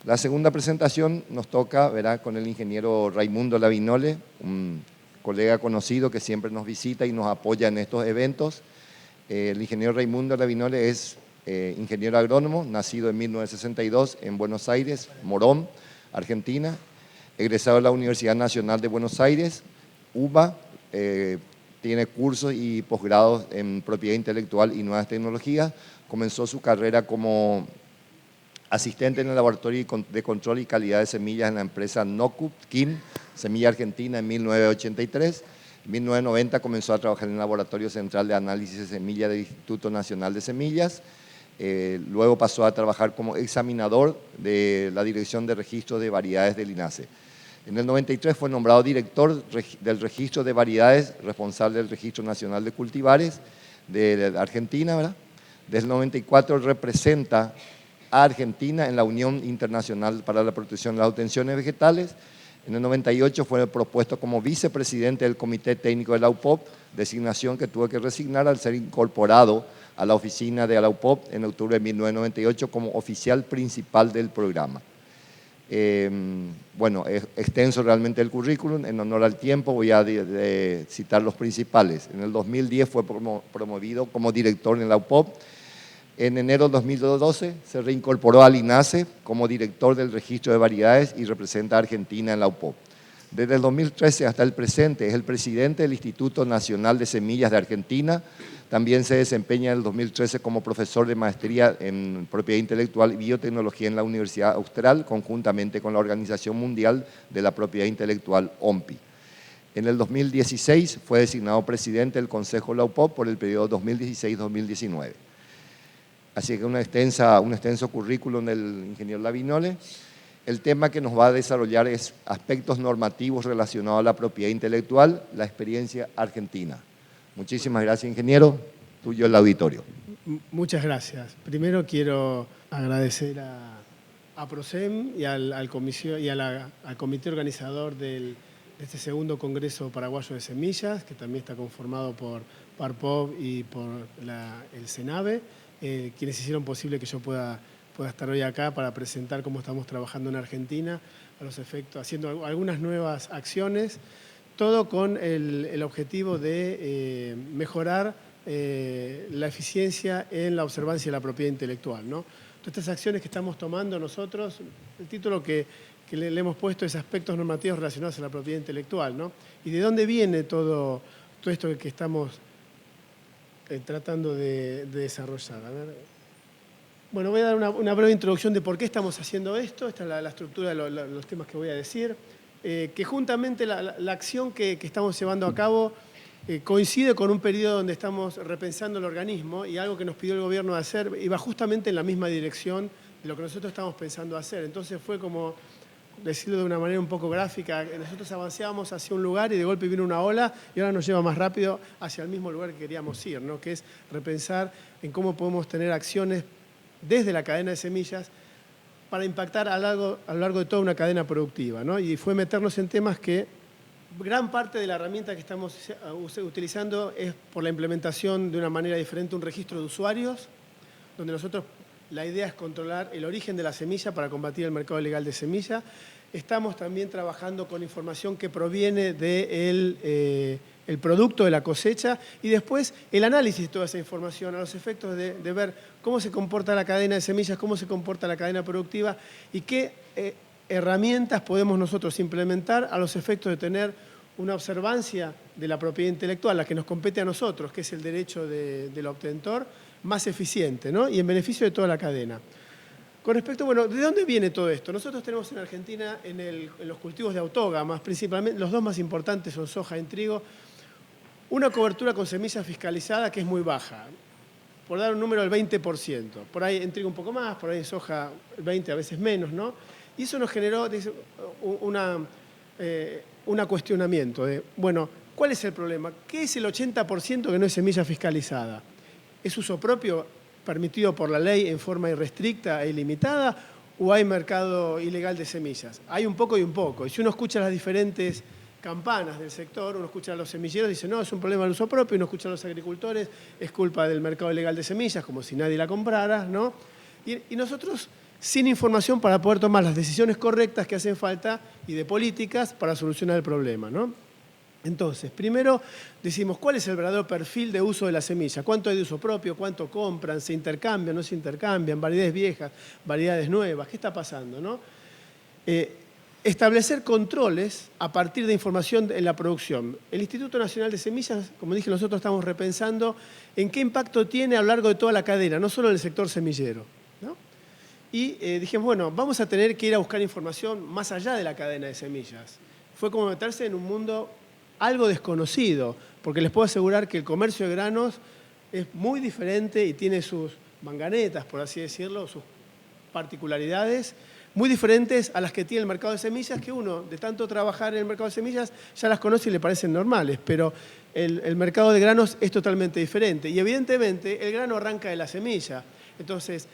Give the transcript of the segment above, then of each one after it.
La segunda presentación nos toca, ¿verdad?, con el ingeniero Raimundo Lavinole, un colega conocido que siempre nos visita y nos apoya en estos eventos. El ingeniero Raimundo Lavinole es ingeniero agrónomo, nacido en 1962 en Buenos Aires, Morón, Argentina, egresado de la Universidad Nacional de Buenos Aires, UBA, tiene cursos y posgrados en propiedad intelectual y nuevas tecnologías. Comenzó su carrera como asistente en el laboratorio de control y calidad de semillas en la empresa Nocup Kim, Semilla Argentina, en 1983. En 1990 comenzó a trabajar en el Laboratorio Central de Análisis de Semillas del Instituto Nacional de Semillas. Luego pasó a trabajar como examinador de la Dirección de Registro de Variedades del INASE. En el 93 fue nombrado director del Registro de Variedades, responsable del Registro Nacional de Cultivares de Argentina, ¿verdad? Desde el 94 representa a Argentina en la Unión Internacional para la Protección de las Obtenciones Vegetales. En el 98 fue propuesto como vicepresidente del Comité Técnico de la UPOP, designación que tuvo que resignar al ser incorporado a la oficina de la UPOP en octubre de 1998 como oficial principal del programa. Bueno, es extenso realmente el currículum. En honor al tiempo voy a citar los principales. En el 2010 fue promovido como director en la UPOP. En enero de 2012 se reincorporó al INASE como director del registro de variedades y representa a Argentina en la UPOP. Desde el 2013 hasta el presente es el presidente del Instituto Nacional de Semillas de Argentina. También se desempeña en el 2013 como profesor de maestría en propiedad intelectual y biotecnología en la Universidad Austral, conjuntamente con la Organización Mundial de la Propiedad Intelectual, OMPI. En el 2016 fue designado presidente del Consejo de la UPOP por el periodo 2016-2019. Así que un extenso currículum del ingeniero Lavinole. El tema que nos va a desarrollar es aspectos normativos relacionados a la propiedad intelectual, la experiencia argentina. Muchísimas gracias, ingeniero. Tuyo el auditorio. Muchas gracias. Primero quiero agradecer a PROSEM y al comité organizador de este segundo Congreso Paraguayo de Semillas, que también está conformado por PARPOV y por el CENAVE, quienes hicieron posible que yo pueda estar hoy acá para presentar cómo estamos trabajando en Argentina, a los efectos, haciendo algunas nuevas acciones, todo con el objetivo de mejorar la eficiencia en la observancia de la propiedad intelectual, ¿no? Todas estas acciones que estamos tomando nosotros, el título que le hemos puesto es Aspectos normativos relacionados a la propiedad intelectual, ¿no? ¿Y de dónde viene todo esto que estamos tratando de desarrollar? A ver. Bueno, voy a dar una breve introducción de por qué estamos haciendo esto. Esta es la estructura de los temas que voy a decir. Que juntamente la acción que estamos llevando a cabo coincide con un periodo donde estamos repensando el organismo, y algo que nos pidió el gobierno de hacer iba justamente en la misma dirección de lo que nosotros estamos pensando hacer. Entonces fue como, decirlo de una manera un poco gráfica, nosotros avanzábamos hacia un lugar y de golpe vino una ola y ahora nos lleva más rápido hacia el mismo lugar que queríamos ir, ¿no? Que es repensar en cómo podemos tener acciones desde la cadena de semillas para impactar a lo largo de toda una cadena productiva, ¿no? Y fue meternos en temas que gran parte de la herramienta que estamos utilizando es por la implementación de una manera diferente un registro de usuarios, donde nosotros la idea es controlar el origen de la semilla para combatir el mercado ilegal de semilla. Estamos también trabajando con información que proviene del el producto de la cosecha y después el análisis de toda esa información a los efectos de ver cómo se comporta la cadena de semillas, cómo se comporta la cadena productiva y qué herramientas podemos nosotros implementar a los efectos de tener una observancia de la propiedad intelectual, la que nos compete a nosotros, que es el derecho del obtentor, más eficiente, ¿no? Y en beneficio de toda la cadena. Con respecto, bueno, ¿de dónde viene todo esto? Nosotros tenemos en Argentina, en los cultivos de autógamas, principalmente, los dos más importantes son soja y trigo, una cobertura con semilla fiscalizada que es muy baja, por dar un número del 20%. Por ahí en trigo un poco más, por ahí en soja el 20%, a veces menos, ¿no? Y eso nos generó un cuestionamiento de, bueno, ¿cuál es el problema? ¿Qué es el 80% que no es semilla fiscalizada? ¿Es uso propio permitido por la ley en forma irrestricta e ilimitada o hay mercado ilegal de semillas? Hay un poco y un poco. Y si uno escucha las diferentes campanas del sector, uno escucha a los semilleros y dice, no, es un problema del uso propio, y uno escucha a los agricultores, es culpa del mercado ilegal de semillas, como si nadie la comprara, ¿no? Y nosotros sin información para poder tomar las decisiones correctas que hacen falta y de políticas para solucionar el problema, ¿no? Entonces, primero decimos, ¿cuál es el verdadero perfil de uso de la semilla? ¿Cuánto hay de uso propio? ¿Cuánto compran? ¿Se intercambian? ¿No se intercambian? ¿Variedades viejas? ¿Variedades nuevas? ¿Qué está pasando, no? Establecer controles a partir de información en la producción. El Instituto Nacional de Semillas, como dije, nosotros estamos repensando en qué impacto tiene a lo largo de toda la cadena, no solo en el sector semillero, ¿no? Y dijimos, bueno, vamos a tener que ir a buscar información más allá de la cadena de semillas. Fue como meterse en un mundo algo desconocido, porque les puedo asegurar que el comercio de granos es muy diferente y tiene sus manganetas, por así decirlo, sus particularidades, muy diferentes a las que tiene el mercado de semillas, que uno, de tanto trabajar en el mercado de semillas, ya las conoce y le parecen normales, pero el mercado de granos es totalmente diferente. Y evidentemente el grano arranca de la semilla. Entonces,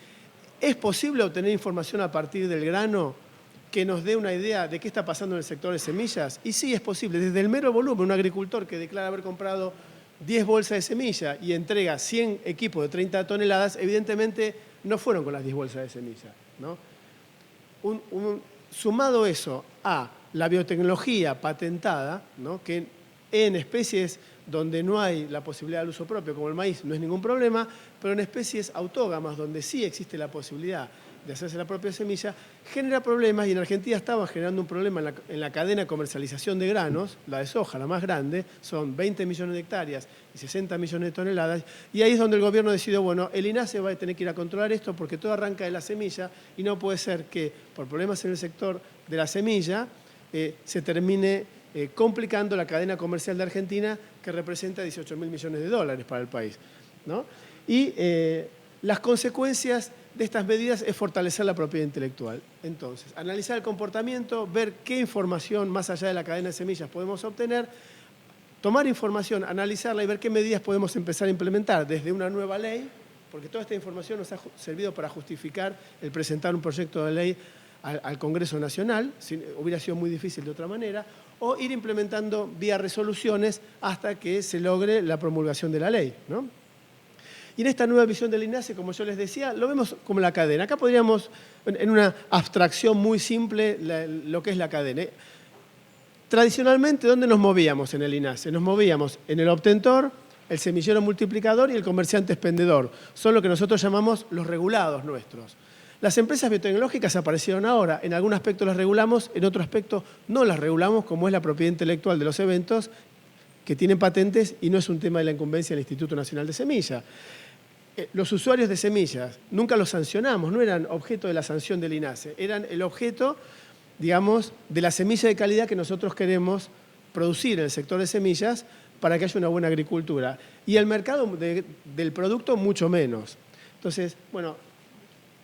¿es posible obtener información a partir del grano que nos dé una idea de qué está pasando en el sector de semillas? Y sí, es posible. Desde el mero volumen, un agricultor que declara haber comprado 10 bolsas de semilla y entrega 100 equipos de 30 toneladas, evidentemente no fueron con las 10 bolsas de semilla, ¿no? Sumado eso a la biotecnología patentada, ¿no? Que en especies donde no hay la posibilidad del uso propio, como el maíz, no es ningún problema, pero en especies autógamas, donde sí existe la posibilidad de hacerse la propia semilla, genera problemas, y en Argentina estaba generando un problema en la cadena de comercialización de granos, la de soja, la más grande, son 20 millones de hectáreas y 60 millones de toneladas, y ahí es donde el gobierno decidió, bueno, el INASE va a tener que ir a controlar esto porque todo arranca de la semilla y no puede ser que por problemas en el sector de la semilla se termine complicando la cadena comercial de Argentina, que representa 18.000 millones de dólares para el país, ¿no? Y las consecuencias de estas medidas es fortalecer la propiedad intelectual. Entonces, analizar el comportamiento, ver qué información más allá de la cadena de semillas podemos obtener, tomar información, analizarla y ver qué medidas podemos empezar a implementar desde una nueva ley, porque toda esta información nos ha servido para justificar el presentar un proyecto de ley al Congreso Nacional, hubiera sido muy difícil de otra manera, o ir implementando vía resoluciones hasta que se logre la promulgación de la ley, ¿no? Y en esta nueva visión del INASE, como yo les decía, lo vemos como la cadena. Acá podríamos, en una abstracción muy simple, lo que es la cadena. Tradicionalmente, ¿dónde nos movíamos en el INASE? Nos movíamos en el obtentor, el semillero multiplicador y el comerciante expendedor. Son lo que nosotros llamamos los regulados nuestros. Las empresas biotecnológicas aparecieron ahora. En algún aspecto las regulamos, en otro aspecto no las regulamos, como es la propiedad intelectual de los eventos que tienen patentes, y no es un tema de la incumbencia del Instituto Nacional de Semilla. Los usuarios de semillas nunca los sancionamos, no eran objeto de la sanción del INASE, eran el objeto, digamos, de la semilla de calidad que nosotros queremos producir en el sector de semillas para que haya una buena agricultura. Y el mercado del producto mucho menos. Entonces, bueno,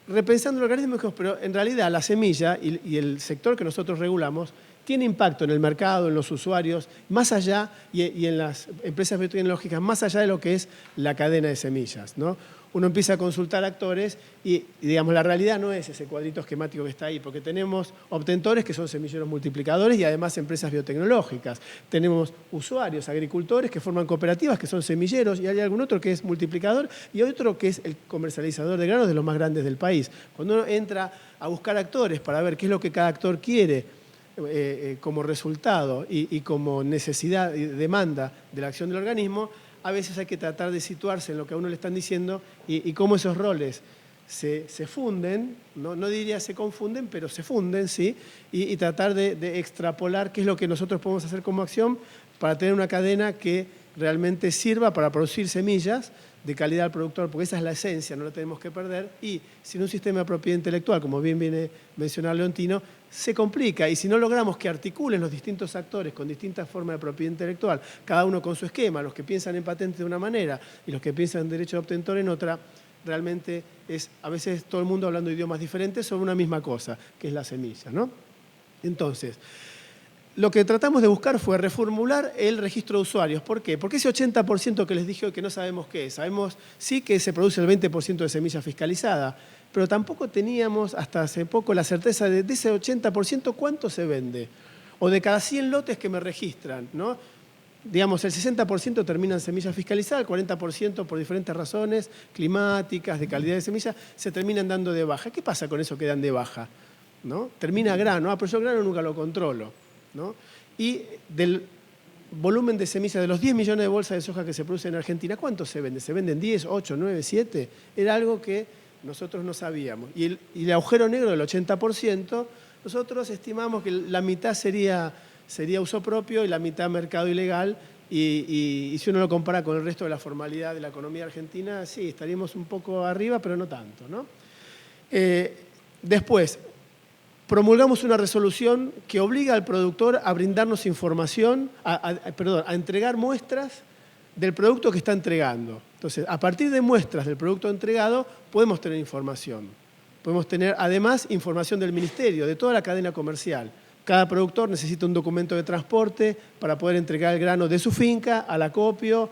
repensando el organismo, pero en realidad la semilla y el sector que nosotros regulamos tiene impacto en el mercado, en los usuarios, más allá, y en las empresas biotecnológicas, más allá de lo que es la cadena de semillas, ¿no? Uno empieza a consultar actores y, digamos, la realidad no es ese cuadrito esquemático que está ahí, porque tenemos obtentores que son semilleros multiplicadores y además empresas biotecnológicas. Tenemos usuarios, agricultores que forman cooperativas que son semilleros, y hay algún otro que es multiplicador y otro que es el comercializador de granos de los más grandes del país. Cuando uno entra a buscar actores para ver qué es lo que cada actor quiere como resultado y como necesidad y demanda de la acción del organismo, a veces hay que tratar de situarse en lo que a uno le están diciendo y cómo esos roles se funden, no diría se confunden, pero se funden, ¿sí? Y tratar de extrapolar qué es lo que nosotros podemos hacer como acción para tener una cadena que realmente sirva para producir semillas de calidad al productor, porque esa es la esencia, no la tenemos que perder, y sin un sistema de propiedad intelectual, como bien viene a mencionar Leontino, se complica, y si no logramos que articulen los distintos actores con distintas formas de propiedad intelectual, cada uno con su esquema, los que piensan en patente de una manera y los que piensan en derecho de obtentor en otra, realmente es a veces todo el mundo hablando idiomas diferentes sobre una misma cosa, que es la semilla, ¿no? Entonces, lo que tratamos de buscar fue reformular el registro de usuarios. ¿Por qué? Porque ese 80% que les dije hoy que no sabemos qué es, sabemos sí que se produce el 20% de semilla fiscalizada, pero tampoco teníamos hasta hace poco la certeza de ese 80% cuánto se vende, o de cada 100 lotes que me registran, ¿no? digamos, el 60% termina en semillas fiscalizadas, el 40% por diferentes razones climáticas, de calidad de semilla, se terminan dando de baja. ¿Qué pasa con eso que dan de baja? ¿No? Termina grano, pero yo el grano nunca lo controlo, ¿no? Y del volumen de semillas, de los 10 millones de bolsas de soja que se producen en Argentina, ¿cuánto se vende? ¿Se venden 10, 8, 9, 7? Era algo que nosotros no sabíamos. Y el agujero negro del 80%, nosotros estimamos que la mitad sería uso propio y la mitad mercado ilegal. Y si uno lo compara con el resto de la formalidad de la economía argentina, sí, estaríamos un poco arriba, pero no tanto, ¿no? Después, promulgamos una resolución que obliga al productor a brindarnos información, a entregar muestras del producto que está entregando. Entonces, a partir de muestras del producto entregado, podemos tener información. Podemos tener, además, información del ministerio, de toda la cadena comercial. Cada productor necesita un documento de transporte para poder entregar el grano de su finca al acopio,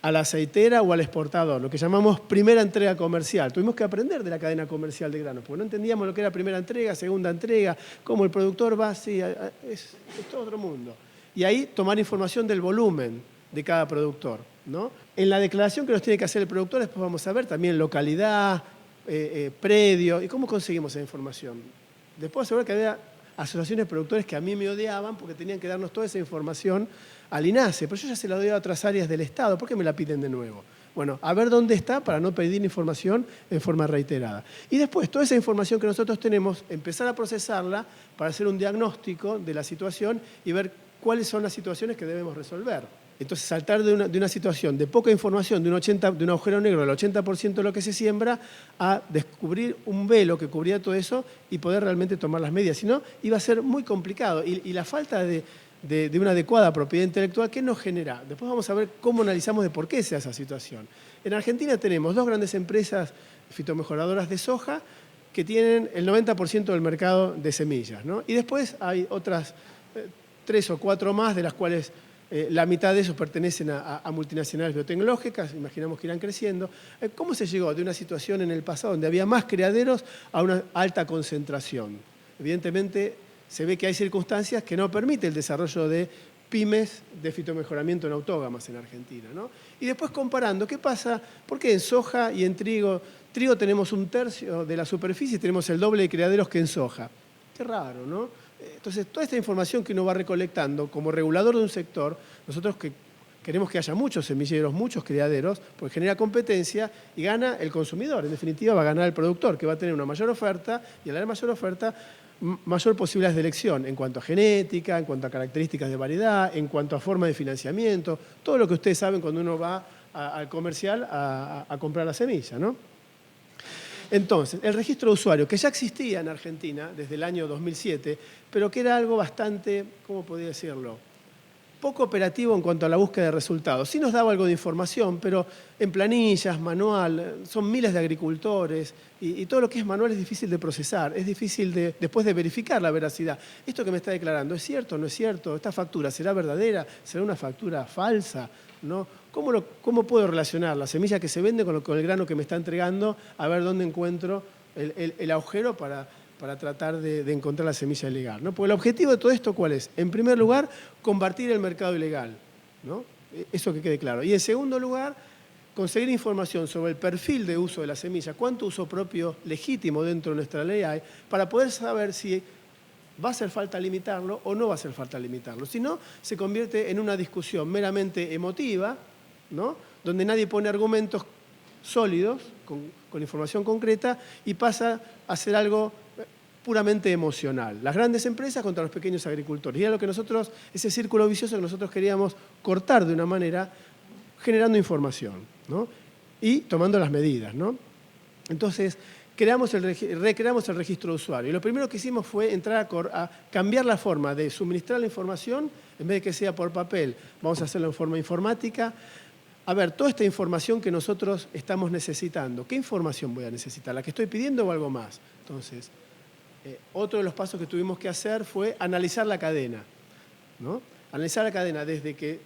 a la aceitera o al exportador, lo que llamamos primera entrega comercial. Tuvimos que aprender de la cadena comercial de grano, porque no entendíamos lo que era primera entrega, segunda entrega, cómo el productor va, sí, es todo otro mundo. Y ahí tomar información del volumen de cada productor, ¿no? En la declaración que nos tiene que hacer el productor, después vamos a ver también localidad, predio, y cómo conseguimos esa información. Después asegurar que había asociaciones de productores que a mí me odiaban porque tenían que darnos toda esa información al INASE, pero yo ya se la doy a otras áreas del Estado, ¿por qué me la piden de nuevo? Bueno, a ver dónde está para no pedir información en forma reiterada. Y después, toda esa información que nosotros tenemos, empezar a procesarla para hacer un diagnóstico de la situación y ver cuáles son las situaciones que debemos resolver. Entonces, saltar de una situación de poca información, de un agujero negro del 80% de lo que se siembra, a descubrir un velo que cubría todo eso y poder realmente tomar las medidas. Si no, iba a ser muy complicado. Y la falta de una adecuada propiedad intelectual, ¿qué nos genera? Después vamos a ver cómo analizamos de por qué sea esa situación. En Argentina tenemos 2 grandes empresas fitomejoradoras de soja que tienen el 90% del mercado de semillas, ¿no? Y después hay otras 3 o 4 más, de las cuales la mitad de esos pertenecen a multinacionales biotecnológicas, imaginamos que irán creciendo. ¿Cómo se llegó de una situación en el pasado donde había más criaderos a una alta concentración? Evidentemente, se ve que hay circunstancias que no permiten el desarrollo de pymes de fitomejoramiento en autógamas en Argentina, ¿no? Y después comparando, ¿qué pasa? ¿Por qué en soja y en trigo tenemos 1/3 de la superficie y tenemos el doble de criaderos que en soja? Qué raro, ¿no? Entonces, toda esta información que uno va recolectando como regulador de un sector, nosotros que queremos que haya muchos semilleros, muchos criaderos, porque genera competencia y gana el consumidor. En definitiva, va a ganar el productor, que va a tener una mayor oferta y al haber mayor oferta, mayor posibilidades de elección en cuanto a genética, en cuanto a características de variedad, en cuanto a forma de financiamiento, todo lo que ustedes saben cuando uno va al comercial a comprar la semilla, ¿no? Entonces, el registro de usuario, que ya existía en Argentina desde el año 2007, pero que era algo bastante, ¿cómo podría decirlo?, poco operativo en cuanto a la búsqueda de resultados. Sí nos daba algo de información, pero en planillas, manual, son miles de agricultores y todo lo que es manual es difícil de procesar, es difícil después de verificar la veracidad. ¿Esto que me está declarando es cierto o no es cierto? ¿Esta factura será verdadera? ¿Será una factura falsa? ¿No? ¿Cómo puedo relacionar la semilla que se vende con el grano que me está entregando? A ver dónde encuentro el agujero para tratar de encontrar la semilla ilegal, ¿no? Porque el objetivo de todo esto, ¿cuál es? En primer lugar, combatir el mercado ilegal, ¿no? Eso que quede claro. Y en segundo lugar, conseguir información sobre el perfil de uso de la semilla, cuánto uso propio legítimo dentro de nuestra ley hay, para poder saber si va a hacer falta limitarlo o no va a hacer falta limitarlo. Si no, se convierte en una discusión meramente emotiva, ¿no?, donde nadie pone argumentos sólidos, con información concreta, y pasa a ser algo puramente emocional. Las grandes empresas contra los pequeños agricultores. Y era lo que nosotros, ese círculo vicioso que nosotros queríamos cortar de una manera, generando información, ¿no?, y tomando las medidas, ¿no? Entonces, recreamos el registro de usuario. Y lo primero que hicimos fue entrar a cambiar la forma de suministrar la información. En vez de que sea por papel, vamos a hacerlo en forma informática. A ver, toda esta información que nosotros estamos necesitando, ¿qué información voy a necesitar? ¿La que estoy pidiendo o algo más? Entonces, otro de los pasos que tuvimos que hacer fue analizar la cadena, ¿no? Analizar la cadena desde que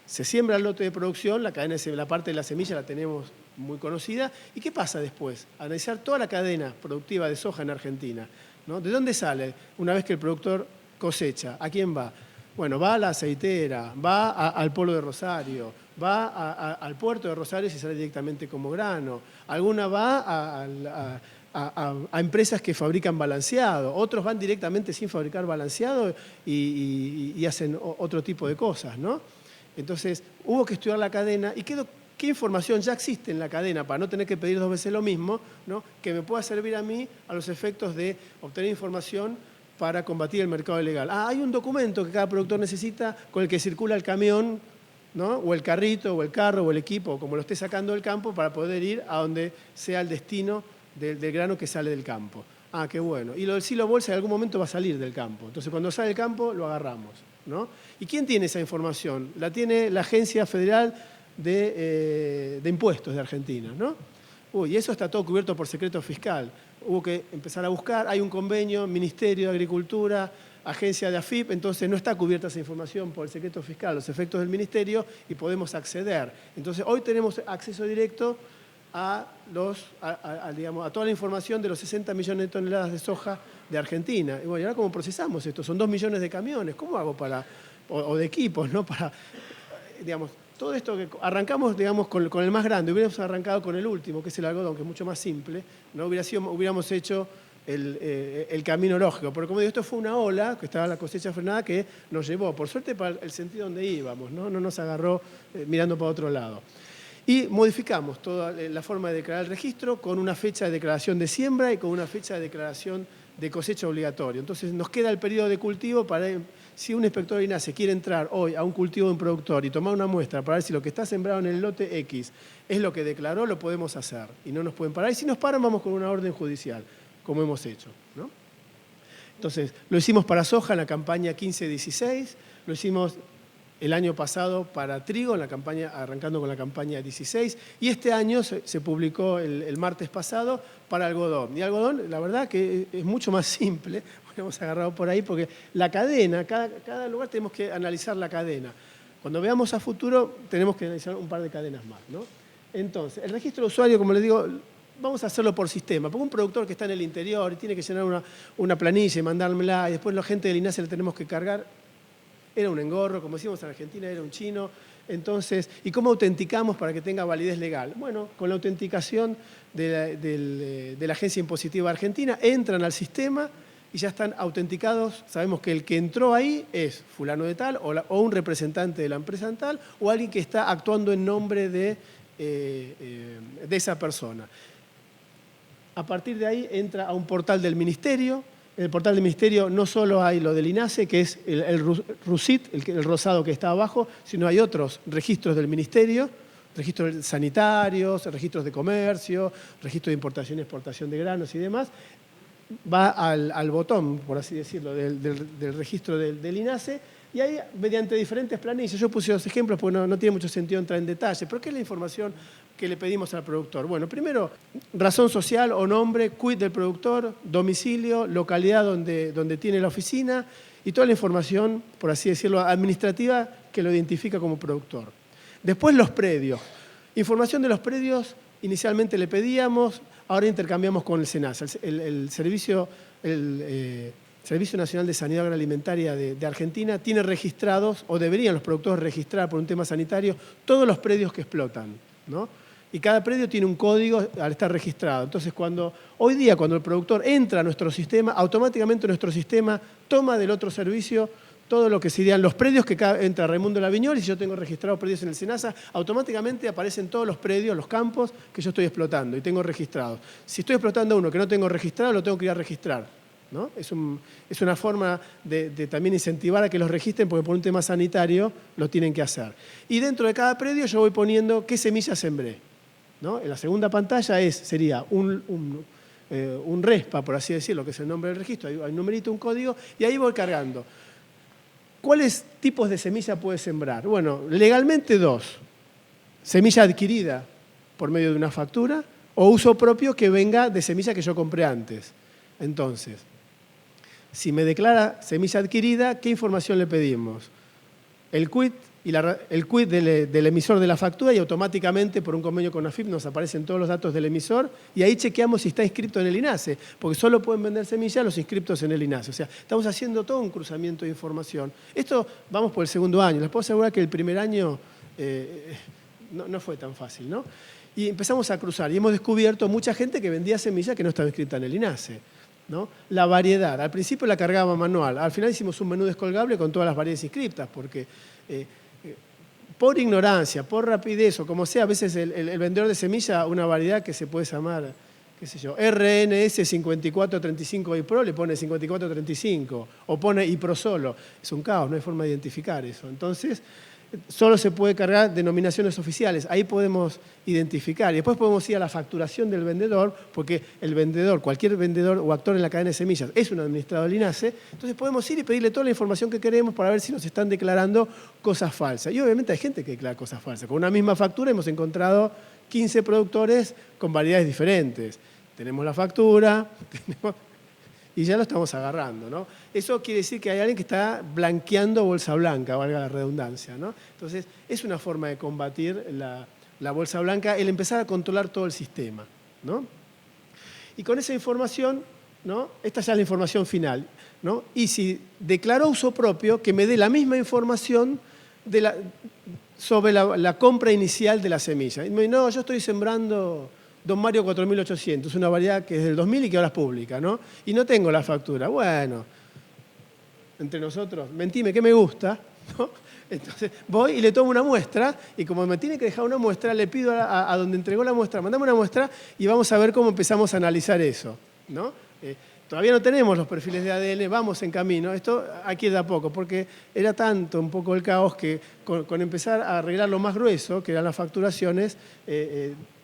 se siembra el lote de producción, la parte de la semilla la tenemos muy conocida. ¿Y qué pasa después? Analizar toda la cadena productiva de soja en Argentina, ¿no? ¿De dónde sale una vez que el productor cosecha? ¿A quién va? Bueno, va a la aceitera, va al polo de Rosario, va al puerto de Rosario si sale directamente como grano. Alguna va a empresas que fabrican balanceado, otros van directamente sin fabricar balanceado y hacen otro tipo de cosas, ¿no? Entonces, hubo que estudiar la cadena y qué información ya existe en la cadena para no tener que pedir 2 veces lo mismo, ¿no? Que me pueda servir a mí a los efectos de obtener información para combatir el mercado ilegal. Hay un documento que cada productor necesita con el que circula el camión, ¿no? O el carrito, o el carro, o el equipo, como lo esté sacando del campo, para poder ir a donde sea el destino del grano que sale del campo. Qué bueno. Y lo del silo bolsa en algún momento va a salir del campo. Entonces, cuando sale del campo, lo agarramos, ¿no? ¿Y quién tiene esa información? La tiene la Agencia Federal de Impuestos de Argentina, ¿no? Y eso está todo cubierto por secreto fiscal. Hubo que empezar a buscar, hay un convenio, Ministerio de Agricultura, Agencia de AFIP, entonces no está cubierta esa información por el secreto fiscal, los efectos del Ministerio, y podemos acceder. Entonces hoy tenemos acceso directo digamos, a toda la información de los 60 millones de toneladas de soja de Argentina. Y bueno, ¿y ahora cómo procesamos esto? Son 2 millones de camiones, ¿cómo hago o de equipos, ¿no? Para, digamos, todo esto que arrancamos, digamos, con el más grande, hubiéramos arrancado con el último, que es el algodón, que es mucho más simple, ¿no? Hubiéramos hecho el camino lógico. Pero como digo, esto fue una ola, que estaba la cosecha frenada, que nos llevó, por suerte, para el sentido donde íbamos, ¿no? No nos agarró mirando para otro lado. Y modificamos toda la forma de declarar el registro con una fecha de declaración de siembra y con una fecha de declaración de cosecha obligatorio. Entonces nos queda el periodo de cultivo para, si un inspector de INASE quiere entrar hoy a un cultivo de un productor y tomar una muestra para ver si lo que está sembrado en el lote X es lo que declaró, lo podemos hacer y no nos pueden parar. Y si nos paran, vamos con una orden judicial, como hemos hecho, ¿no? Entonces, lo hicimos para soja en la campaña 15-16, lo hicimos el año pasado para trigo, en la campaña, arrancando con la campaña 16, y este año se publicó el martes pasado para algodón. Y algodón, la verdad que es mucho más simple, lo hemos agarrado por ahí, porque la cadena, cada lugar tenemos que analizar la cadena. Cuando veamos a futuro, tenemos que analizar un par de cadenas más, ¿no? Entonces, el registro de usuario, como les digo, vamos a hacerlo por sistema, porque un productor que está en el interior y tiene que llenar una planilla y mandármela, y después la gente del INASE le tenemos que cargar. Era un engorro, como decimos en Argentina, era un chino. Entonces, ¿y cómo autenticamos para que tenga validez legal? Bueno, con la autenticación de la Agencia Impositiva Argentina, entran al sistema y ya están autenticados. Sabemos que el que entró ahí es fulano de tal o un representante de la empresa tal o alguien que está actuando en nombre de esa persona. A partir de ahí entra a un portal del Ministerio. En el portal del Ministerio no solo hay lo del INASE, que es el RUSIT, el rosado que está abajo, sino hay otros registros del Ministerio, registros sanitarios, registros de comercio, registros de importación y exportación de granos y demás. Va al botón, por así decirlo, del registro del INASE, y ahí, mediante diferentes planillas, yo puse 2 ejemplos porque no tiene mucho sentido entrar en detalle, pero ¿qué es la información que le pedimos al productor? Bueno, primero, razón social o nombre, quit del productor, domicilio, localidad donde tiene la oficina y toda la información, por así decirlo, administrativa que lo identifica como productor. Después los predios. Información de los predios, inicialmente le pedíamos, ahora intercambiamos con el SENASA, el Servicio Nacional de Sanidad Agroalimentaria de Argentina tiene registrados, o deberían los productores registrar por un tema sanitario, todos los predios que explotan, ¿no? Y cada predio tiene un código al estar registrado. Entonces, hoy día, cuando el productor entra a nuestro sistema, automáticamente nuestro sistema toma del otro servicio todo lo que serían los predios que entra Raimundo Laviñol, y si yo tengo registrados predios en el SENASA, automáticamente aparecen todos los predios, los campos que yo estoy explotando y tengo registrados. Si estoy explotando uno que no tengo registrado, lo tengo que ir a registrar, ¿no? Es una forma de también incentivar a que los registren, porque por un tema sanitario lo tienen que hacer. Y dentro de cada predio yo voy poniendo qué semillas sembré, ¿no? En la segunda pantalla sería un RESPA, por así decirlo, que es el nombre del registro, hay un numerito, un código, y ahí voy cargando. ¿Cuáles tipos de semilla puede sembrar? Bueno, legalmente 2. Semilla adquirida por medio de una factura o uso propio que venga de semilla que yo compré antes. Entonces, si me declara semilla adquirida, ¿qué información le pedimos? El quit y el quit del emisor de la factura y automáticamente por un convenio con AFIP nos aparecen todos los datos del emisor y ahí chequeamos si está inscrito en el INASE, porque solo pueden vender semillas los inscriptos en el INASE. O sea, estamos haciendo todo un cruzamiento de información. Esto vamos por el segundo año. Les puedo asegurar que el primer año no fue tan fácil, ¿no? Y empezamos a cruzar y hemos descubierto mucha gente que vendía semillas que no estaba inscrita en el INASE, ¿no? La variedad. Al principio la cargaba manual. Al final hicimos un menú descolgable con todas las variedades inscriptas, porque por ignorancia, por rapidez o como sea, a veces el vendedor de semilla, una variedad que se puede llamar, qué sé yo, RNS 5435 IPRO, le pone 5435 o pone IPRO solo. Es un caos, no hay forma de identificar eso. Entonces, solo se puede cargar denominaciones oficiales, ahí podemos identificar. Y después podemos ir a la facturación del vendedor, porque el vendedor, cualquier vendedor o actor en la cadena de semillas es un administrador del INASE, entonces podemos ir y pedirle toda la información que queremos para ver si nos están declarando cosas falsas. Y obviamente hay gente que declara cosas falsas. Con una misma factura hemos encontrado 15 productores con variedades diferentes. Tenemos la factura, y ya lo estamos agarrando, ¿no? Eso quiere decir que hay alguien que está blanqueando bolsa blanca, valga la redundancia, ¿no? Entonces, es una forma de combatir la bolsa blanca, el empezar a controlar todo el sistema, ¿no? Y con esa información, ¿no? Esta ya es la información final, ¿no? Y si declaró uso propio, que me dé la misma información sobre la compra inicial de la semilla. Y me dice, no, yo estoy sembrando Don Mario 4800, una variedad que es del 2000 y que ahora es pública, ¿no? Y no tengo la factura. Bueno, entre nosotros, mentime que me gusta, ¿no? Entonces voy y le tomo una muestra y como me tiene que dejar una muestra, le pido a donde entregó la muestra, mandame una muestra y vamos a ver cómo empezamos a analizar eso, ¿no? Todavía no tenemos los perfiles de ADN, vamos en camino. Esto aquí da poco, porque era tanto un poco el caos que con empezar a arreglar lo más grueso, que eran las facturaciones,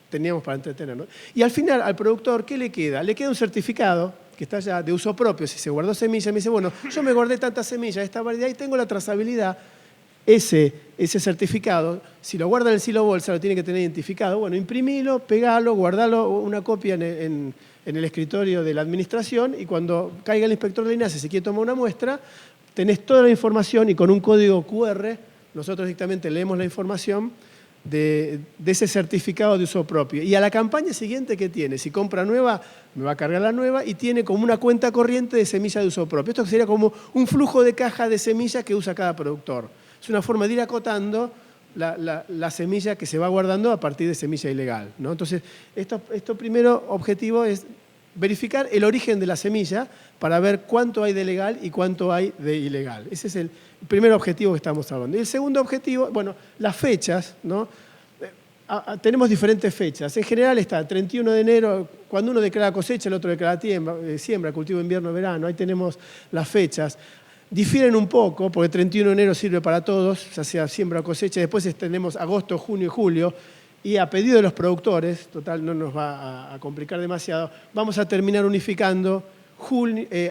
teníamos para entretenernos. Y al final, al productor, ¿qué le queda? Le queda un certificado que está ya de uso propio. Si se guardó semilla, me dice, bueno, yo me guardé tantas semillas de esta variedad y tengo la trazabilidad. Ese certificado, si lo guarda en el silo bolsa, lo tiene que tener identificado. Bueno, imprimilo, pegalo, guardalo, una copia en el escritorio de la administración y cuando caiga el inspector de INASE, si quiere tomar una muestra, tenés toda la información y con un código QR, nosotros directamente leemos la información de ese certificado de uso propio. Y a la campaña siguiente, ¿qué tiene? Si compra nueva, me va a cargar la nueva y tiene como una cuenta corriente de semilla de uso propio. Esto sería como un flujo de caja de semillas que usa cada productor. Es una forma de ir acotando la semilla que se va guardando a partir de semilla ilegal, ¿no? Entonces, esto primero objetivo es verificar el origen de la semilla para ver cuánto hay de legal y cuánto hay de ilegal. Ese es el primer objetivo que estamos hablando. Y el segundo objetivo, bueno, las fechas, ¿no? Tenemos diferentes fechas. En general está el 31 de enero, cuando uno declara cosecha, el otro declara siembra, cultivo invierno, verano. Ahí tenemos las fechas. Difieren un poco, porque el 31 de enero sirve para todos, ya sea siembra o cosecha. Después tenemos agosto, junio y julio. Y a pedido de los productores, total no nos va a complicar demasiado, vamos a terminar unificando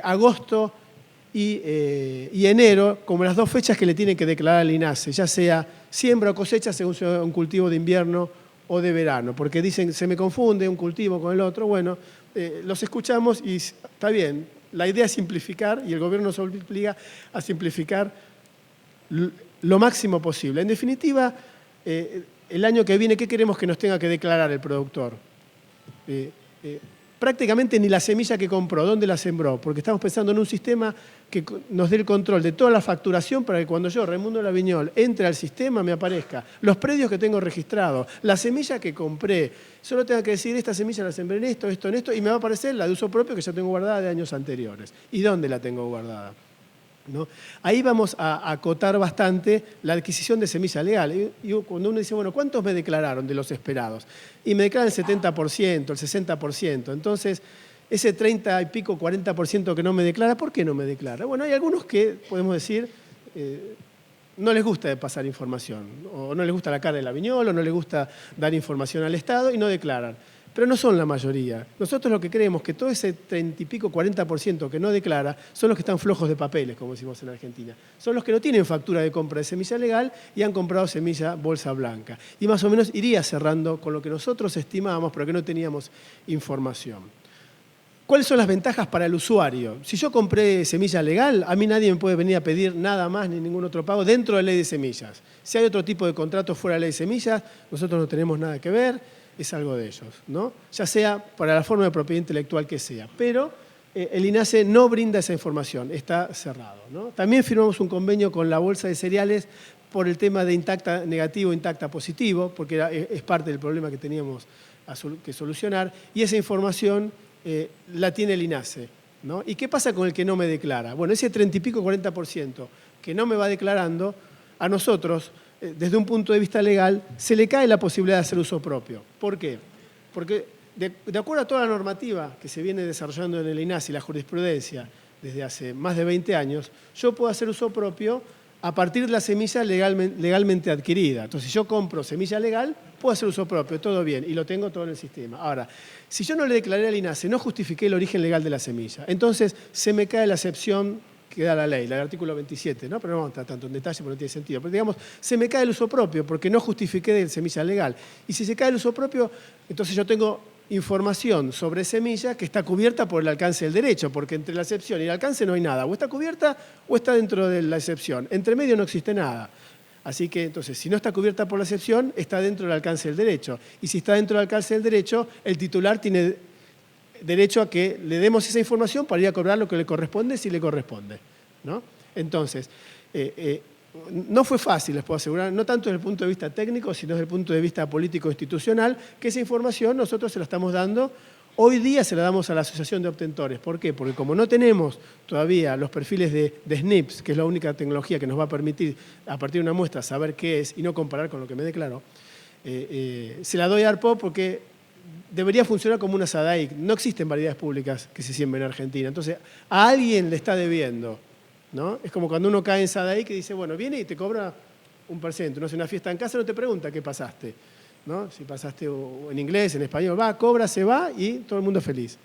agosto y enero como las dos fechas que le tienen que declarar al INASE, ya sea siembra o cosecha según sea un cultivo de invierno o de verano, porque dicen, se me confunde un cultivo con el otro. Bueno, los escuchamos y está bien, la idea es simplificar y el gobierno nos obliga a simplificar lo máximo posible. En definitiva, el año que viene, ¿qué queremos que nos tenga que declarar el productor? Prácticamente ni la semilla que compró, dónde la sembró, porque estamos pensando en un sistema que nos dé el control de toda la facturación para que cuando yo, Raimundo Laviñol, entre al sistema me aparezca los predios que tengo registrados, la semilla que compré, solo tengo que decir, esta semilla la sembré en esto, en esto, y me va a aparecer la de uso propio que ya tengo guardada de años anteriores. ¿Y dónde la tengo guardada? ¿No? Ahí vamos a acotar bastante la adquisición de semilla legal. Y cuando uno dice, bueno, ¿cuántos me declararon de los esperados? Y me declaran el 70%, el 60%. Entonces, ese 30 y pico, 40% que no me declara, ¿por qué no me declara? Bueno, hay algunos que, podemos decir, no les gusta pasar información, o no les gusta la cara de Laviñol, o no les gusta dar información al Estado y no declaran. Pero no son la mayoría. Nosotros lo que creemos que todo ese 30 y pico, 40% que no declara son los que están flojos de papeles, como decimos en Argentina. Son los que no tienen factura de compra de semilla legal y han comprado semilla bolsa blanca. Y más o menos iría cerrando con lo que nosotros estimábamos, pero que no teníamos información. ¿Cuáles son las ventajas para el usuario? Si yo compré semilla legal, a mí nadie me puede venir a pedir nada más ni ningún otro pago dentro de la ley de semillas. Si hay otro tipo de contrato fuera de la ley de semillas, nosotros no tenemos nada que ver, es algo de ellos, ¿no? Ya sea para la forma de propiedad intelectual que sea. Pero el INASE no brinda esa información, está cerrado, ¿no? También firmamos un convenio con la Bolsa de Cereales por el tema de intacta negativo, intacta positivo, porque es parte del problema que teníamos que solucionar, y esa información la tiene el INASE, ¿no? ¿Y qué pasa con el que no me declara? Bueno, ese 30 y pico, 40% que no me va declarando, a nosotros, desde un punto de vista legal, se le cae la posibilidad de hacer uso propio. ¿Por qué? Porque de acuerdo a toda la normativa que se viene desarrollando en el INASE y la jurisprudencia desde hace más de 20 años, yo puedo hacer uso propio a partir de la semilla legalmente adquirida. Entonces, si yo compro semilla legal, puedo hacer uso propio, todo bien, y lo tengo todo en el sistema. Ahora, si yo no le declaré al INASE, no justifiqué el origen legal de la semilla, entonces se me cae la excepción que da la ley, el artículo 27, ¿no? Pero no vamos a entrar tanto en detalle porque no tiene sentido. Pero digamos, se me cae el uso propio porque no justifiqué de semilla legal. Y si se cae el uso propio, entonces yo tengo información sobre semilla que está cubierta por el alcance del derecho, porque entre la excepción y el alcance no hay nada. O está cubierta o está dentro de la excepción. Entre medio no existe nada. Así que, entonces, si no está cubierta por la excepción, está dentro del alcance del derecho. Y si está dentro del alcance del derecho, el titular tiene derecho a que le demos esa información para ir a cobrar lo que le corresponde, si le corresponde, ¿no? Entonces, no fue fácil, les puedo asegurar, no tanto desde el punto de vista técnico, sino desde el punto de vista político-institucional, que esa información nosotros se la estamos dando, hoy día se la damos a la Asociación de Obtentores. ¿Por qué? Porque como no tenemos todavía los perfiles de SNPs, que es la única tecnología que nos va a permitir, a partir de una muestra, saber qué es y no comparar con lo que me declaró, se la doy a ARPO porque debería funcionar como una SADAIC. No existen variedades públicas que se siembren en Argentina. Entonces, a alguien le está debiendo, ¿no? Es como cuando uno cae en SADAIC y dice, bueno, viene y te cobra 1%. No hace una fiesta en casa, no te pregunta qué pasaste, ¿no? Si pasaste en inglés, en español, va, cobra, se va y todo el mundo feliz.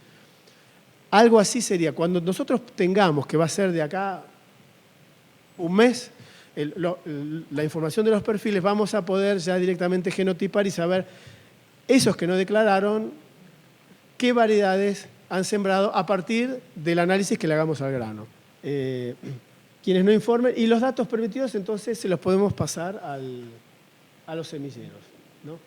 Algo así sería. Cuando nosotros tengamos, que va a ser de acá un mes, la información de los perfiles, vamos a poder ya directamente genotipar y saber esos que no declararon, qué variedades han sembrado a partir del análisis que le hagamos al grano. Quienes no informen, y los datos permitidos entonces se los podemos pasar a los semilleros, ¿no?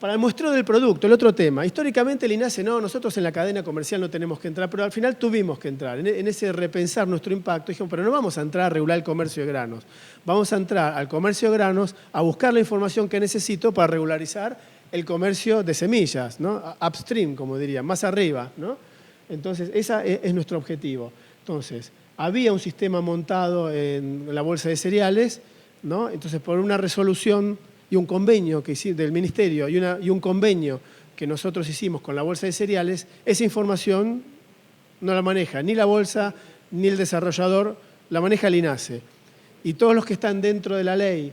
Para el muestreo del producto, el otro tema. Históricamente el INASE no, nosotros en la cadena comercial no tenemos que entrar, pero al final tuvimos que entrar. En ese repensar nuestro impacto, dijimos, pero no vamos a entrar a regular el comercio de granos. Vamos a entrar al comercio de granos a buscar la información que necesito para regularizar el comercio de semillas, ¿no? Upstream, como diría, más arriba, ¿no? Entonces, ese es nuestro objetivo. Entonces, había un sistema montado en la Bolsa de Cereales, ¿no? Entonces, por una resolución y un convenio que hicimos del Ministerio y un convenio que nosotros hicimos con la Bolsa de Cereales, esa información no la maneja ni la Bolsa ni el desarrollador, la maneja el INASE. Y todos los que están dentro de la ley,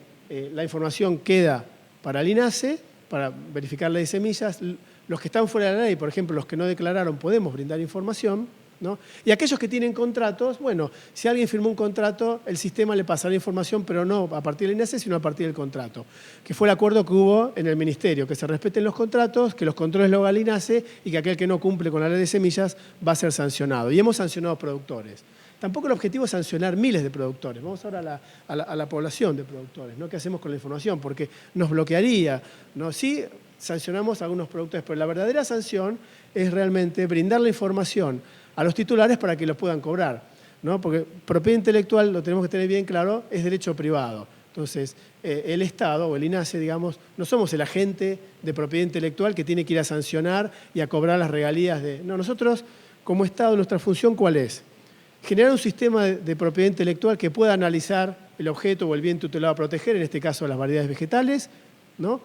la información queda para el INASE, para verificar la ley de semillas. Los que están fuera de la ley, por ejemplo, los que no declararon, podemos brindar información, ¿no? Y aquellos que tienen contratos, bueno, si alguien firmó un contrato, el sistema le pasará información, pero no a partir del INASE, sino a partir del contrato, que fue el acuerdo que hubo en el Ministerio, que se respeten los contratos, que los controles lo haga el INASE y que aquel que no cumple con la ley de semillas va a ser sancionado. Y hemos sancionado a productores. Tampoco el objetivo es sancionar miles de productores. Vamos ahora a la población de productores, ¿no? ¿Qué hacemos con la información? Porque nos bloquearía, ¿no? Sí, sancionamos a algunos productores, pero la verdadera sanción es realmente brindar la información a los titulares para que los puedan cobrar, ¿no? Porque propiedad intelectual, lo tenemos que tener bien claro, es derecho privado. Entonces, el Estado o el INASE, digamos, no somos el agente de propiedad intelectual que tiene que ir a sancionar y a cobrar las regalías de... No, nosotros, como Estado, nuestra función, ¿cuál es? Generar un sistema de propiedad intelectual que pueda analizar el objeto o el bien tutelado a proteger, en este caso las variedades vegetales, ¿no?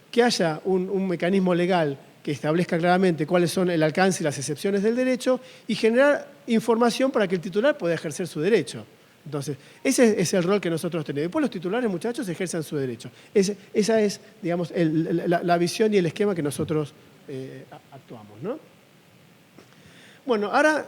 Que haya un mecanismo legal que establezca claramente cuáles son el alcance y las excepciones del derecho y generar información para que el titular pueda ejercer su derecho. Entonces, ese es el rol que nosotros tenemos. Después los titulares, muchachos, ejerzan su derecho. Esa es, digamos, la visión y el esquema que nosotros actuamos, ¿no? Bueno, ahora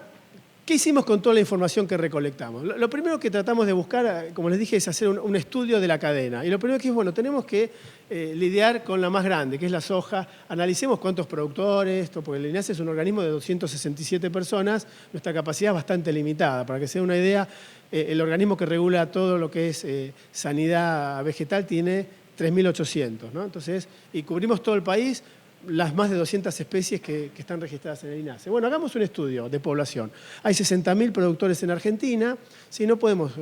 ¿Qué hicimos con toda la información que recolectamos? Lo primero que tratamos de buscar, como les dije, es hacer un estudio de la cadena. Y lo primero que es, bueno, tenemos que lidiar con la más grande, que es la soja. Analicemos cuántos productores, porque el INASE es un organismo de 267 personas, nuestra capacidad es bastante limitada. Para que se den una idea, el organismo que regula todo lo que es sanidad vegetal tiene 3.800, ¿no? Entonces, y cubrimos todo el país, las más de 200 especies que están registradas en el INASE. Bueno, hagamos un estudio de población. Hay 60.000 productores en Argentina, si no podemos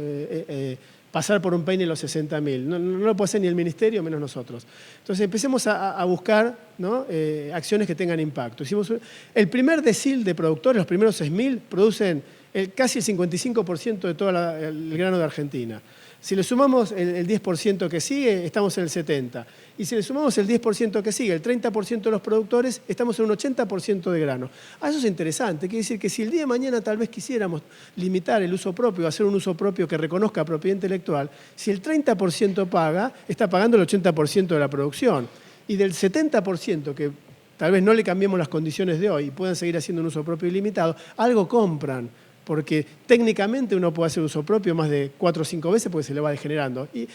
pasar por un peine los 60.000. No lo puede hacer ni el Ministerio, menos nosotros. Entonces empecemos a buscar, ¿no?, acciones que tengan impacto. Hicimos el primer decil de productores, los primeros 6.000, producen casi el 55% de todo el grano de Argentina. Si le sumamos el 10% que sigue, estamos en el 70%. Y si le sumamos el 10% que sigue, el 30% de los productores, estamos en un 80% de grano. Eso es interesante. Quiere decir que si el día de mañana tal vez quisiéramos limitar el uso propio, hacer un uso propio que reconozca propiedad intelectual, si el 30% paga, está pagando el 80% de la producción. Y del 70% que tal vez no le cambiemos las condiciones de hoy y puedan seguir haciendo un uso propio ilimitado, algo compran. Porque técnicamente uno puede hacer uso propio más de 4 o 5 veces porque se le va degenerando. Y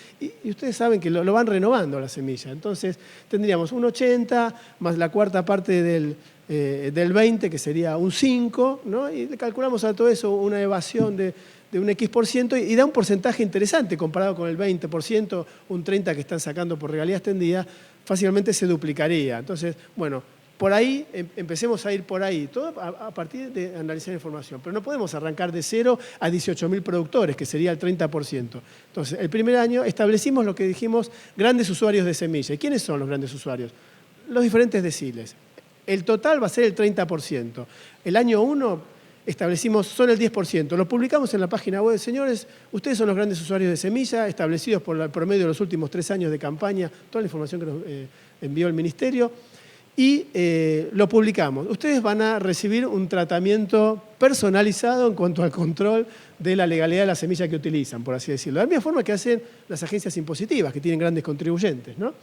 ustedes saben que lo van renovando la semilla. Entonces tendríamos un 80 más la cuarta parte del 20, que sería un 5, ¿no? Y le calculamos a todo eso una evasión de un X% y da un porcentaje interesante comparado con el 20%, un 30% que están sacando por regalía extendida, fácilmente se duplicaría. Entonces, bueno, por ahí, empecemos a ir por ahí, todo a partir de analizar información. Pero no podemos arrancar de 0 a 18.000 productores, que sería el 30%. Entonces, el primer año establecimos lo que dijimos, grandes usuarios de semilla. ¿Y quiénes son los grandes usuarios? Los diferentes deciles. El total va a ser el 30%. El año 1 establecimos, son el 10%. Lo publicamos en la página web. Señores, ustedes son los grandes usuarios de semilla, establecidos por el promedio de los últimos 3 años de campaña, toda la información que nos envió el Ministerio. Y lo publicamos. Ustedes van a recibir un tratamiento personalizado en cuanto al control de la legalidad de la semilla que utilizan, por así decirlo. De la misma forma que hacen las agencias impositivas, que tienen grandes contribuyentes, ¿no?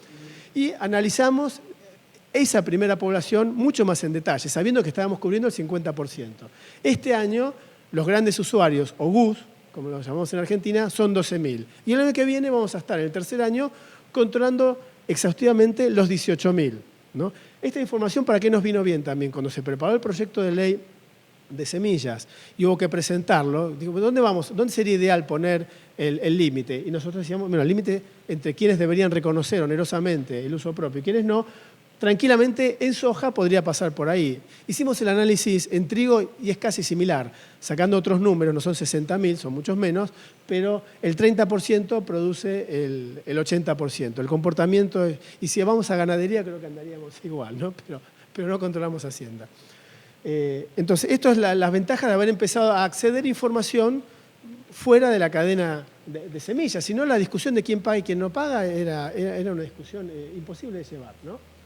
Y analizamos esa primera población mucho más en detalle, sabiendo que estábamos cubriendo el 50%. Este año, los grandes usuarios, o GUS, como los llamamos en Argentina, son 12.000. Y el año que viene vamos a estar, en el tercer año, controlando exhaustivamente los 18.000, ¿no? Esta información, ¿para qué nos vino bien también? Cuando se preparó el proyecto de ley de semillas y hubo que presentarlo, digo, ¿dónde vamos? ¿Dónde sería ideal poner el límite? Y nosotros decíamos, bueno, el límite entre quienes deberían reconocer onerosamente el uso propio y quienes no, tranquilamente en soja podría pasar por ahí. Hicimos el análisis en trigo y es casi similar, sacando otros números, no son 60.000, son muchos menos, pero el 30% produce el 80%. El comportamiento, y si vamos a ganadería creo que andaríamos igual, ¿no? Pero no controlamos Hacienda. Entonces, esto es la ventaja de haber empezado a acceder a información fuera de la cadena de semillas. Si no, la discusión de quién paga y quién no paga era una discusión imposible de llevar, ¿no?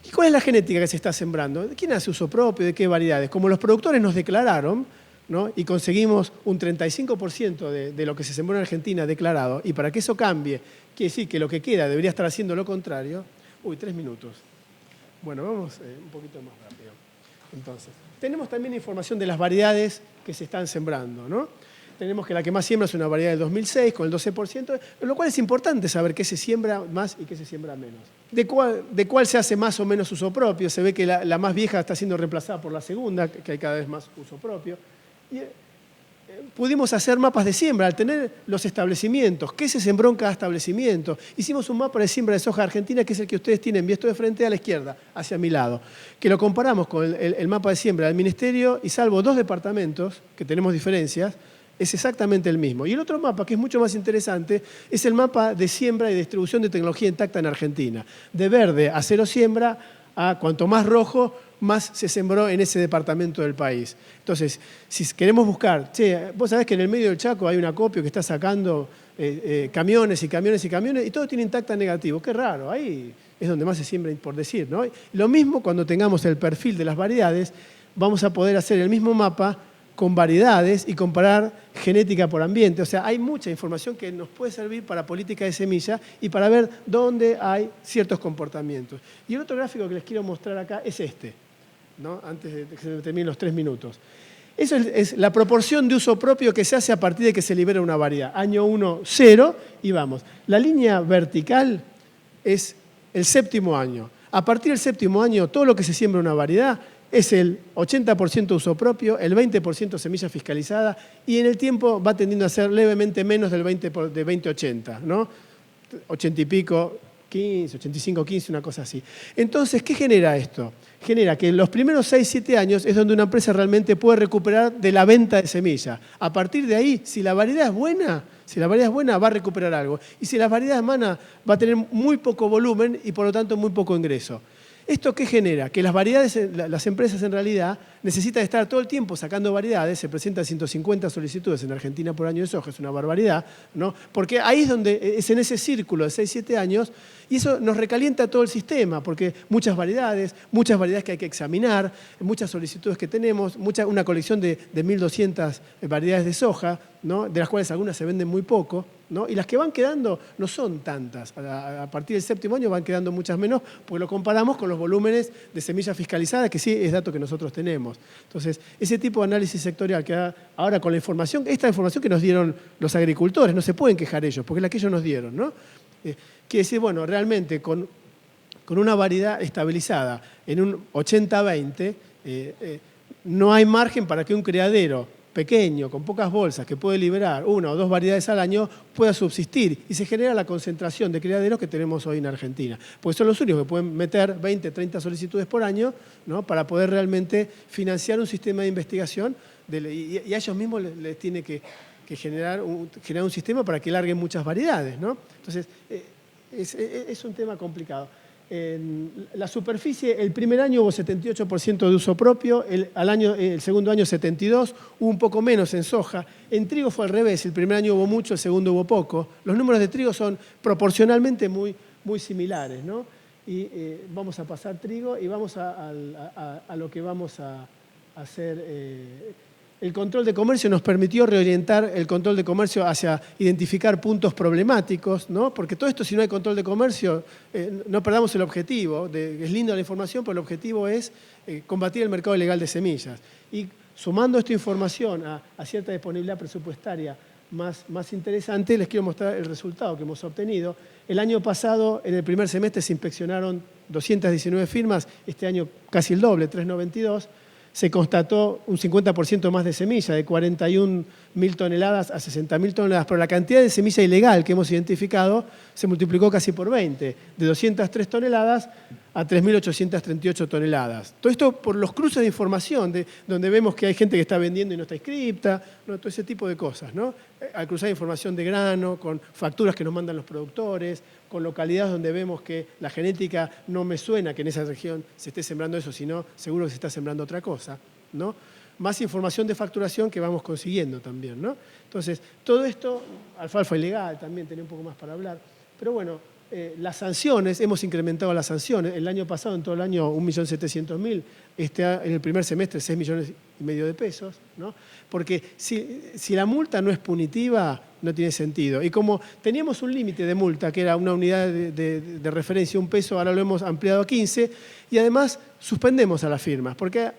¿Y cuál es la genética que se está sembrando? ¿De quién hace uso propio? ¿De qué variedades? Como los productores nos declararon, ¿no?, y conseguimos un 35% de lo que se sembró en Argentina declarado, y para que eso cambie, quiere decir que lo que queda debería estar haciendo lo contrario. 3 minutos. Bueno, vamos un poquito más rápido. Entonces, tenemos también información de las variedades que se están sembrando, ¿no? Tenemos que la que más siembra es una variedad del 2006 con el 12%, lo cual es importante saber qué se siembra más y qué se siembra menos. De cuál se hace más o menos uso propio. Se ve que la más vieja está siendo reemplazada por la segunda, que hay cada vez más uso propio. Y pudimos hacer mapas de siembra al tener los establecimientos, qué se sembró en cada establecimiento. Hicimos un mapa de siembra de soja argentina, que es el que ustedes tienen visto de frente a la izquierda, hacia mi lado, que lo comparamos con el mapa de siembra del Ministerio y salvo 2 departamentos, que tenemos diferencias, es exactamente el mismo. Y el otro mapa, que es mucho más interesante, es el mapa de siembra y distribución de tecnología intacta en Argentina. De verde a 0 siembra, a cuanto más rojo, más se sembró en ese departamento del país. Entonces, si queremos buscar, vos sabés que en el medio del Chaco hay un acopio que está sacando camiones y camiones y camiones y todo tiene intacta negativo. Qué raro, ahí es donde más se siembra, por decir, ¿no? Lo mismo cuando tengamos el perfil de las variedades, vamos a poder hacer el mismo mapa con variedades y comparar genética por ambiente. O sea, hay mucha información que nos puede servir para política de semilla y para ver dónde hay ciertos comportamientos. Y el otro gráfico que les quiero mostrar acá es este, ¿no?, antes de que se me terminen los 3 minutos. Eso es la proporción de uso propio que se hace a partir de que se libera una variedad. Año 1, 0 y vamos. La línea vertical es el séptimo año. A partir del séptimo año, todo lo que se siembra una variedad es el 80% uso propio, el 20% semilla fiscalizada y en el tiempo va tendiendo a ser levemente menos del 20-80, ¿no? 80 y pico, 15, 85, 15, una cosa así. Entonces, ¿qué genera esto? Genera que en los primeros 6, 7 años es donde una empresa realmente puede recuperar de la venta de semilla. A partir de ahí, si la variedad es buena, va a recuperar algo. Y si la variedad es mala, va a tener muy poco volumen y por lo tanto muy poco ingreso. ¿Esto qué genera? Que las variedades, las empresas en realidad necesitan estar todo el tiempo sacando variedades, se presentan 150 solicitudes en Argentina por año de soja, es una barbaridad, ¿no? Porque ahí es donde, es en ese círculo de 6, 7 años, y eso nos recalienta todo el sistema, porque muchas variedades que hay que examinar, muchas solicitudes que tenemos, una colección de 1.200 variedades de soja, ¿no? De las cuales algunas se venden muy poco, ¿no? Y las que van quedando no son tantas. A partir del séptimo año van quedando muchas menos, porque lo comparamos con los volúmenes de semilla fiscalizada, que sí es dato que nosotros tenemos. Entonces, ese tipo de análisis sectorial que ahora con la información, esta información que nos dieron los agricultores, no se pueden quejar ellos, porque es la que ellos nos dieron, ¿no? Quiere decir, bueno, realmente con una variedad estabilizada en un 80-20, no hay margen para que un criadero pequeño, con pocas bolsas, que puede liberar 1 o 2 variedades al año, pueda subsistir y se genera la concentración de criaderos que tenemos hoy en Argentina. Porque son los únicos que pueden meter 20, 30 solicitudes por año, ¿no? Para poder realmente financiar un sistema de investigación y a ellos mismos les tiene que generar un sistema para que larguen muchas variedades, ¿no? Entonces, es un tema complicado. En la superficie, el primer año hubo 78% de uso propio, el segundo año 72%, hubo un poco menos en soja. En trigo fue al revés, el primer año hubo mucho, el segundo hubo poco. Los números de trigo son proporcionalmente muy, muy similares, ¿no? Y vamos a pasar trigo y vamos a lo que vamos a hacer. El control de comercio nos permitió reorientar el control de comercio hacia identificar puntos problemáticos, ¿no? Porque todo esto, si no hay control de comercio, no perdamos el objetivo. Es linda la información, pero el objetivo es combatir el mercado ilegal de semillas. Y sumando esta información a cierta disponibilidad presupuestaria más interesante, les quiero mostrar el resultado que hemos obtenido. El año pasado, en el primer semestre, se inspeccionaron 219 firmas, este año casi el doble, 392. Se constató un 50% más de semilla, de 41.000 toneladas a 60.000 toneladas, pero la cantidad de semilla ilegal que hemos identificado se multiplicó casi por 20, de 203 toneladas a 3.838 toneladas. Todo esto por los cruces de información, donde vemos que hay gente que está vendiendo y no está inscripta, ¿no? Todo ese tipo de cosas, ¿no? Al cruzar información de grano, con facturas que nos mandan los productores, con localidades donde vemos que la genética no me suena que en esa región se esté sembrando eso, sino seguro que se está sembrando otra cosa, ¿no? Más información de facturación que vamos consiguiendo también, ¿no? Entonces, todo esto, alfalfa ilegal también, tenía un poco más para hablar, pero bueno, las sanciones, hemos incrementado las sanciones. El año pasado, en todo el año, 1.700.000. En el primer semestre, 6,5 millones de pesos, ¿no? Porque si la multa no es punitiva, no tiene sentido. Y como teníamos un límite de multa, que era una unidad de referencia, 1 peso, ahora lo hemos ampliado a 15, y además suspendemos a las firmas. Porque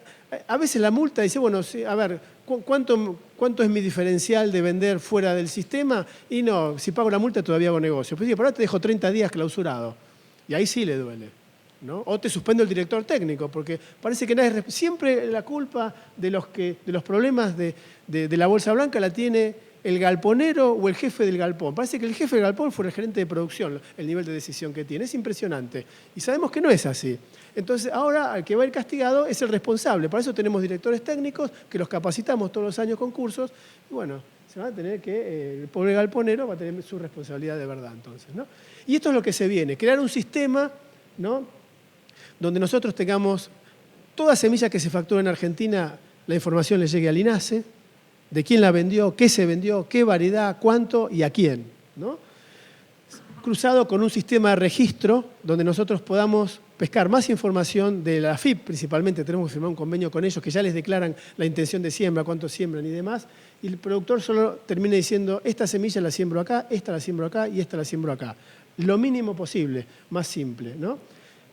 a veces la multa dice, bueno, a ver, ¿cuánto es mi diferencial de vender fuera del sistema? Y no, si pago la multa todavía hago negocio. Pues sí, pero ahora te dejo 30 días clausurado. Y ahí sí le duele, ¿no? O te suspende el director técnico, porque parece que nadie... Siempre la culpa de los problemas de la bolsa blanca la tiene el galponero o el jefe del galpón. Parece que el jefe del galpón fue el gerente de producción, el nivel de decisión que tiene. Es impresionante. Y sabemos que no es así. Entonces, ahora el que va a ir castigado es el responsable. Para eso tenemos directores técnicos que los capacitamos todos los años con cursos. Y bueno, se va a tener el pobre galponero va a tener su responsabilidad de verdad, entonces, ¿no? Y esto es lo que se viene, crear un sistema, ¿no?, donde nosotros tengamos toda semilla que se factura en Argentina, la información le llegue al INASE, de quién la vendió, qué se vendió, qué variedad, cuánto y a quién, ¿no? Cruzado con un sistema de registro donde nosotros podamos pescar más información de la AFIP, principalmente tenemos que firmar un convenio con ellos que ya les declaran la intención de siembra, cuánto siembran y demás, y el productor solo termina diciendo, esta semilla la siembro acá, esta la siembro acá y esta la siembro acá. Lo mínimo posible, más simple, ¿no?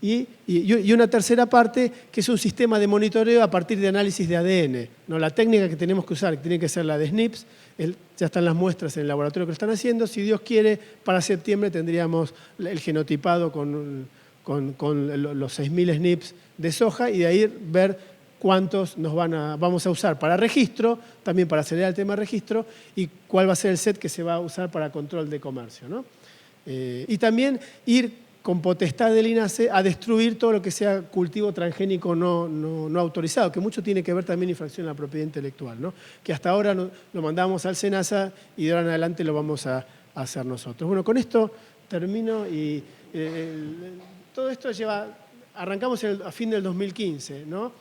Y una tercera parte, que es un sistema de monitoreo a partir de análisis de ADN, ¿no? La técnica que tenemos que usar, que tiene que ser la de SNPs, ya están las muestras en el laboratorio que lo están haciendo. Si Dios quiere, para septiembre tendríamos el genotipado con los 6.000 SNPs de soja, y de ahí ver cuántos vamos a usar para registro, también para acelerar el tema de registro, y cuál va a ser el set que se va a usar para control de comercio, ¿no? Y también ir con potestad del INASE a destruir todo lo que sea cultivo transgénico no autorizado, que mucho tiene que ver también infracción a la propiedad intelectual, ¿no? Que hasta ahora lo mandamos al SENASA y de ahora en adelante lo vamos a hacer nosotros. Bueno, con esto termino y todo esto arrancamos a fin del 2015, ¿no?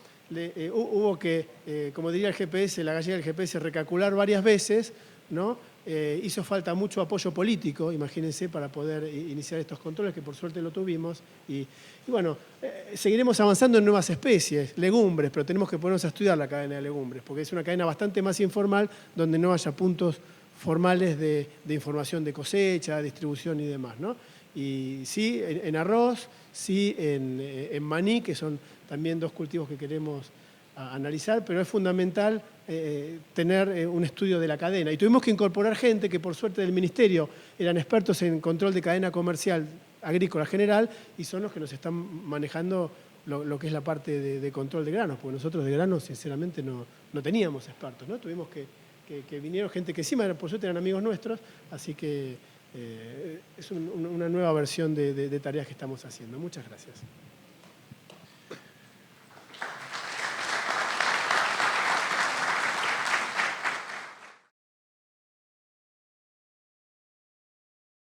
Hubo que, como diría el GPS, la gallega del GPS, recalcular varias veces, ¿no? Hizo falta mucho apoyo político, imagínense, para poder iniciar estos controles, que por suerte lo tuvimos. Y bueno, seguiremos avanzando en nuevas especies, legumbres, pero tenemos que ponernos a estudiar la cadena de legumbres, porque es una cadena bastante más informal, donde no haya puntos formales de información de cosecha, distribución y demás, ¿no? Y sí en arroz, sí en maní, que son también dos cultivos que queremos analizar, pero es fundamental tener un estudio de la cadena. Y tuvimos que incorporar gente que por suerte del Ministerio eran expertos en control de cadena comercial agrícola general, y son los que nos están manejando lo que es la parte de control de granos, porque nosotros de granos sinceramente no teníamos expertos, ¿no? Tuvimos que vinieron gente que encima por suerte eran amigos nuestros, así que es una nueva versión de tareas que estamos haciendo. Muchas gracias.